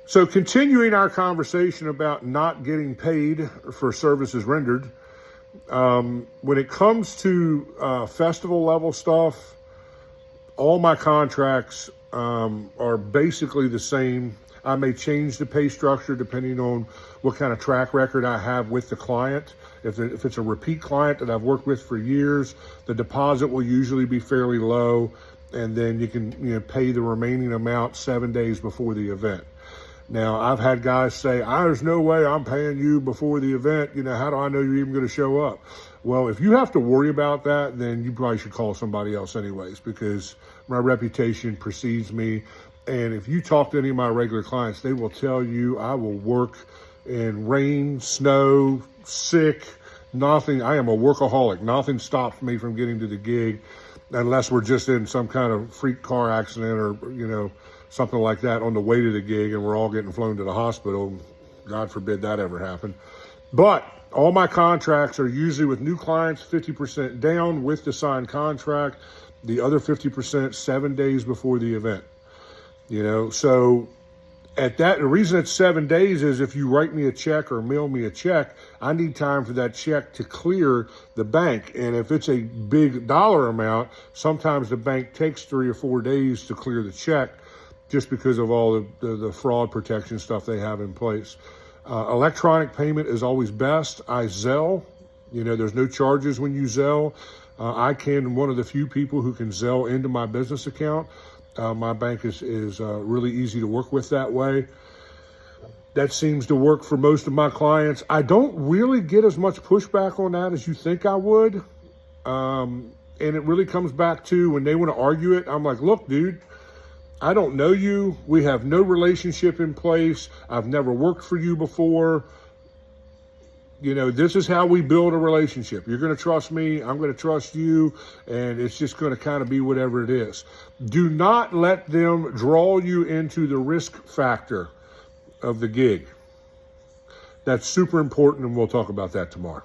So continuing our conversation about not getting paid for services rendered, when it comes to festival level stuff, all my contracts are basically the same. I may change the pay structure depending on what kind of track record I have with the client. If it's a repeat client that I've worked with for years, the deposit will usually be fairly low, and then you can pay the remaining amount 7 days before the event. Now, I've had guys say, there's no way I'm paying you before the event. How do I know you're even going to show up? Well, if you have to worry about that, then you probably should call somebody else anyways, because my reputation precedes me. And if you talk to any of my regular clients, they will tell you I will work in rain, snow, sick, nothing. I am a workaholic. Nothing stops me from getting to the gig unless we're just in some kind of freak car accident or, something like that on the way to the gig and we're all getting flown to the hospital. God forbid that ever happened. But all my contracts are usually with new clients, 50% down with the signed contract, the other 50% 7 days before the event. So at that, the reason it's 7 days is if you write me a check or mail me a check, I need time for that check to clear the bank. And if it's a big dollar amount, sometimes the bank takes 3 or 4 days to clear the check, just because of all the fraud protection stuff they have in place. Electronic payment is always best. I Zelle. There's no charges when you Zelle. I'm one of the few people who can Zelle into my business account. My bank is really easy to work with that way. That seems to work for most of my clients. I don't really get as much pushback on that as you think I would. And it really comes back to when they want to argue it, I'm like, look, dude, I don't know you. We have no relationship in place. I've never worked for you before. This is how we build a relationship. You're going to trust me. I'm going to trust you. And it's just going to kind of be whatever it is. Do not let them draw you into the risk factor of the gig. That's super important, and we'll talk about that tomorrow.